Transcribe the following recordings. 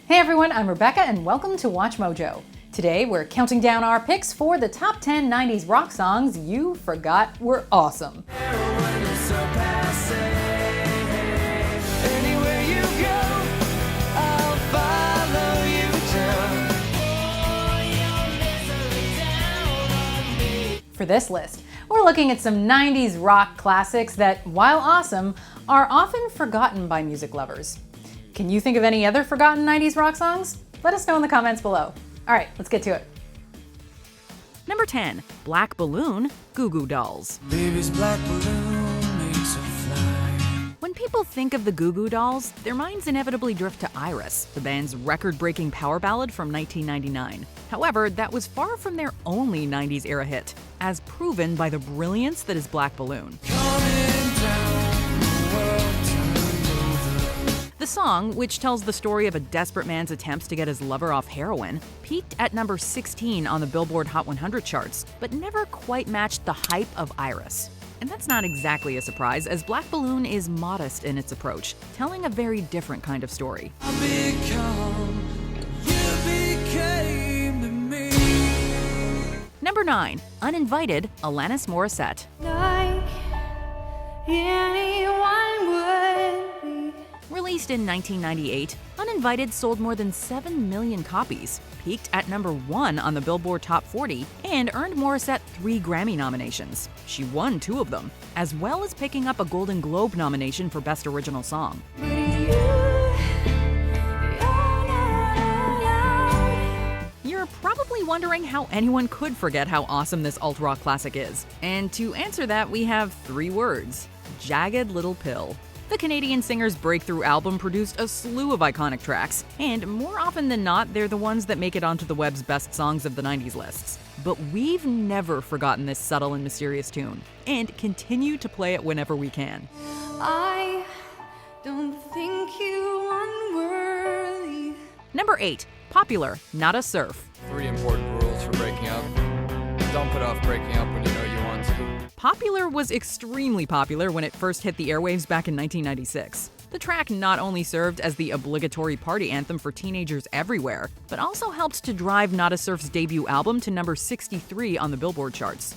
Hey everyone, I'm Rebecca and welcome to Watch Mojo. Today we're counting down our picks for the top 10 90s rock songs you forgot were awesome. For this list, we're looking at some 90s rock classics that, while awesome, are often forgotten by music lovers. Can you think of any other forgotten 90s rock songs? Let us know in the comments below. All right, let's get to it. Number 10, Black Balloon, Goo Goo Dolls. Baby's black balloon makes her fly. When people think of the Goo Goo Dolls, their minds inevitably drift to Iris, the band's record-breaking power ballad from 1999. However, that was far from their only 90s era hit, as proven by the brilliance that is Black Balloon. The song, which tells the story of a desperate man's attempts to get his lover off heroin, peaked at number 16 on the Billboard Hot 100 charts, but never quite matched the hype of Iris. And that's not exactly a surprise, as Black Balloon is modest in its approach, telling a very different kind of story. Number 9, Uninvited, Alanis Morissette. Like anyone would be. Released in 1998, Uninvited sold more than 7 million copies, peaked at number 1 on the Billboard Top 40, and earned Morissette 3 Grammy nominations. She won 2 of them, as well as picking up a Golden Globe nomination for Best Original Song. You're probably wondering how anyone could forget how awesome this alt-rock classic is. And to answer that, we have 3 words: Jagged Little Pill. The Canadian singer's breakthrough album produced a slew of iconic tracks, and more often than not, they're the ones that make it onto the web's best songs of the 90s lists. But we've never forgotten this subtle and mysterious tune, and continue to play it whenever we can. I don't think you unworthy. Number 8, Popular, Not a Surf. 3 important rules for breaking up. Don't put off breaking up when you know you want to. Popular was extremely popular when it first hit the airwaves back in 1996. The track not only served as the obligatory party anthem for teenagers everywhere, but also helped to drive Not a Surf's debut album to number 63 on the Billboard charts.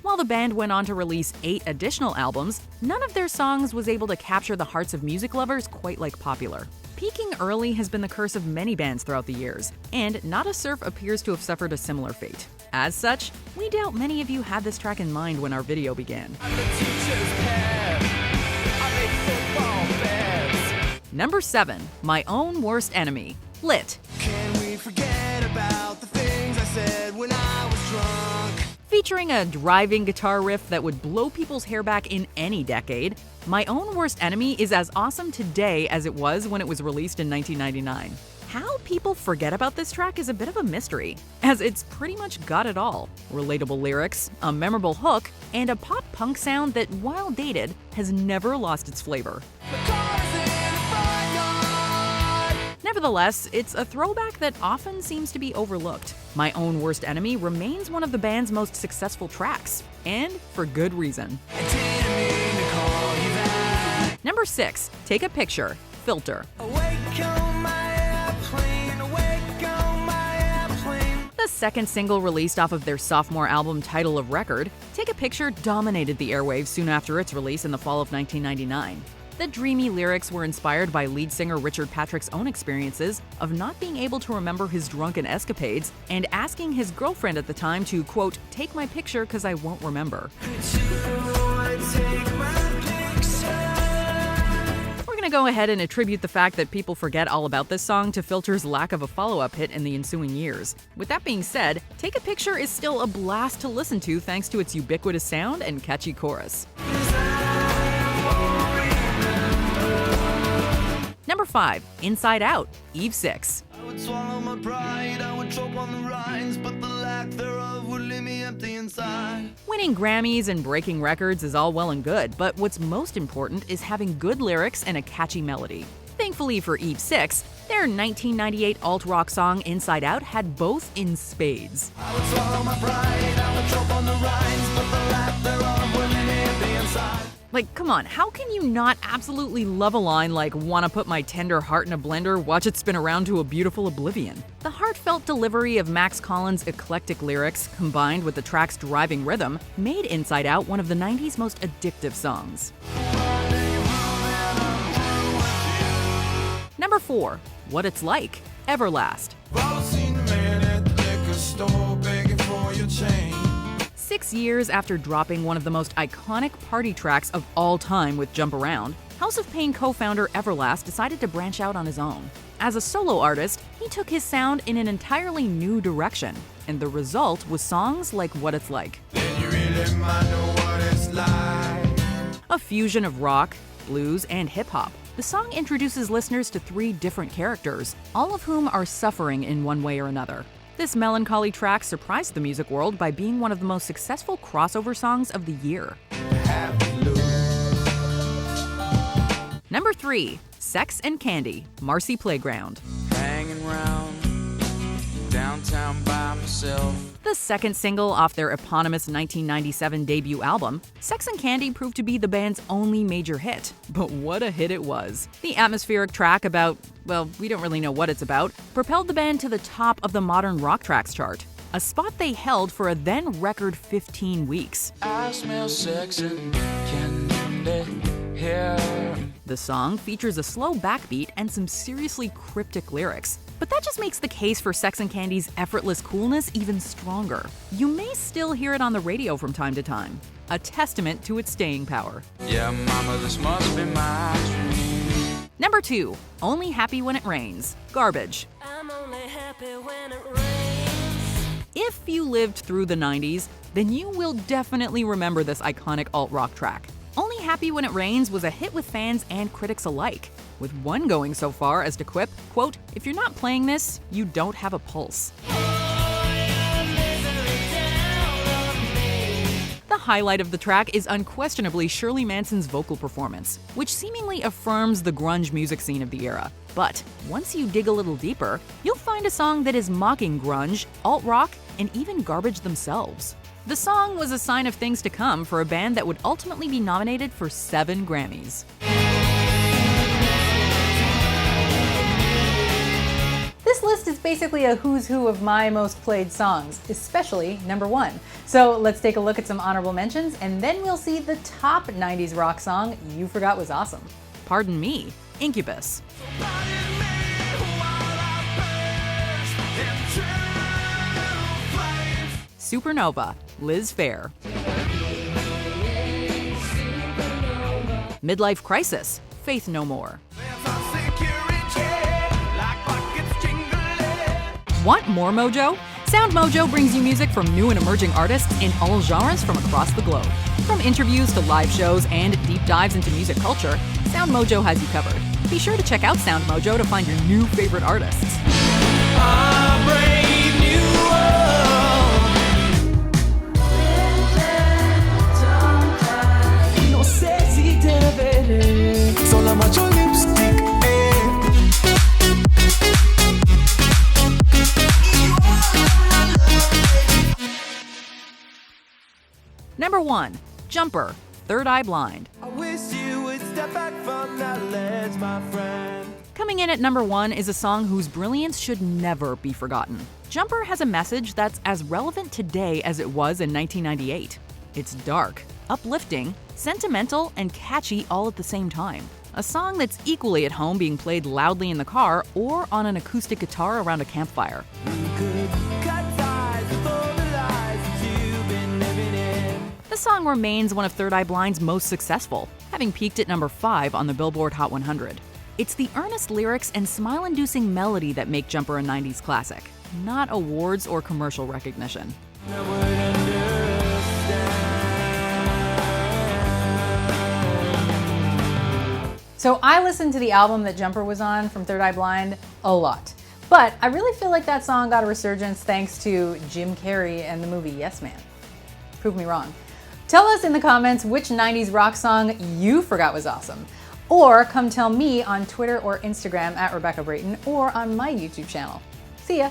While the band went on to release 8 additional albums, none of their songs was able to capture the hearts of music lovers quite like Popular. Peaking early has been the curse of many bands throughout the years, and Not a Surf appears to have suffered a similar fate. As such, we doubt many of you had this track in mind when our video began. Number 7, My Own Worst Enemy, Lit. Can we forget about the things I said when I was drunk? Featuring a driving guitar riff that would blow people's hair back in any decade, My Own Worst Enemy is as awesome today as it was when it was released in 1999. How people forget about this track is a bit of a mystery, as it's pretty much got it all. Relatable lyrics, a memorable hook, and a pop-punk sound that, while dated, has never lost its flavor. Nevertheless, it's a throwback that often seems to be overlooked. My Own Worst Enemy remains one of the band's most successful tracks, and for good reason. Number 6, Take a Picture, Filter. The second single released off of their sophomore album Title of Record, Take a Picture dominated the airwaves soon after its release in the fall of 1999. The dreamy lyrics were inspired by lead singer Richard Patrick's own experiences of not being able to remember his drunken escapades and asking his girlfriend at the time to, quote, take my picture because I won't remember. We're gonna go ahead and attribute the fact that people forget all about this song to Filter's lack of a follow-up hit in the ensuing years. With that being said, Take a Picture is still a blast to listen to thanks to its ubiquitous sound and catchy chorus. Number 5, Inside Out, Eve 6. I would swallow my pride, I would choke on the rinds, but the lack thereof would leave me empty inside. Winning Grammys and breaking records is all well and good, but what's most important is having good lyrics and a catchy melody. Thankfully for Eve 6, their 1998 alt-rock song Inside Out had both in spades. I would swallow my pride, I would choke on the rinds, but Like, come on, how can you not absolutely love a line like, "Wanna put my tender heart in a blender, watch it spin around to a beautiful oblivion"? The heartfelt delivery of Max Collins' eclectic lyrics, combined with the track's driving rhythm, made Inside Out one of the 90s most addictive songs. Number 4. What It's Like, Everlast. 6 years after dropping one of the most iconic party tracks of all time with Jump Around, House of Pain co-founder Everlast decided to branch out on his own. As a solo artist, he took his sound in an entirely new direction, and the result was songs like What It's Like. A fusion of rock, blues, and hip-hop, the song introduces listeners to 3 different characters, all of whom are suffering in one way or another. This melancholy track surprised the music world by being one of the most successful crossover songs of the year. Number 3. Sex and Candy, Marcy Playground. Hanging round downtown by myself. The second single off their eponymous 1997 debut album, Sex and Candy proved to be the band's only major hit. But what a hit it was. The atmospheric track about, well, we don't really know what it's about, propelled the band to the top of the modern rock tracks chart, a spot they held for a then record 15 weeks. I smell sex and candy here. The song features a slow backbeat and some seriously cryptic lyrics. But that just makes the case for Sex and Candy's effortless coolness even stronger. You may still hear it on the radio from time to time, a testament to its staying power. Yeah, mama, this must be my dream. Number 2. Only Happy When It Rains, Garbage. I'm only happy when it rains. If you lived through the 90s, then you will definitely remember this iconic alt-rock track. Only Happy When It Rains was a hit with fans and critics alike, with one going so far as to quip, quote, "If you're not playing this, you don't have a pulse." The highlight of the track is unquestionably Shirley Manson's vocal performance, which seemingly affirms the grunge music scene of the era. But once you dig a little deeper, you'll find a song that is mocking grunge, alt-rock, and even Garbage themselves. The song was a sign of things to come for a band that would ultimately be nominated for 7 Grammys. This list is basically a who's who of my most played songs, especially number 1. So let's take a look at some honorable mentions, and then we'll see the top 90s rock song you forgot was awesome. Pardon me, Incubus. Supernova, Liz Phair. Midlife Crisis, Faith No More. Want more Mojo? Sound Mojo brings you music from new and emerging artists in all genres from across the globe. From interviews to live shows and deep dives into music culture, Sound Mojo has you covered. Be sure to check out Sound Mojo to find your new favorite artists. Number 1. Jumper, Third Eye Blind. I wish you would step back from that ledge, my friend. Coming in at number 1 is a song whose brilliance should never be forgotten. Jumper has a message that's as relevant today as it was in 1998. It's dark, uplifting, sentimental, and catchy all at the same time. A song that's equally at home being played loudly in the car or on an acoustic guitar around a campfire. The song remains one of Third Eye Blind's most successful, having peaked at number 5 on the Billboard Hot 100. It's the earnest lyrics and smile-inducing melody that make Jumper a 90s classic, not awards or commercial recognition. So I listened to the album that Jumper was on from Third Eye Blind a lot. But I really feel like that song got a resurgence thanks to Jim Carrey and the movie Yes Man. Prove me wrong. Tell us in the comments which 90s rock song you forgot was awesome. Or come tell me on Twitter or Instagram at Rebecca Brayton or on my YouTube channel. See ya!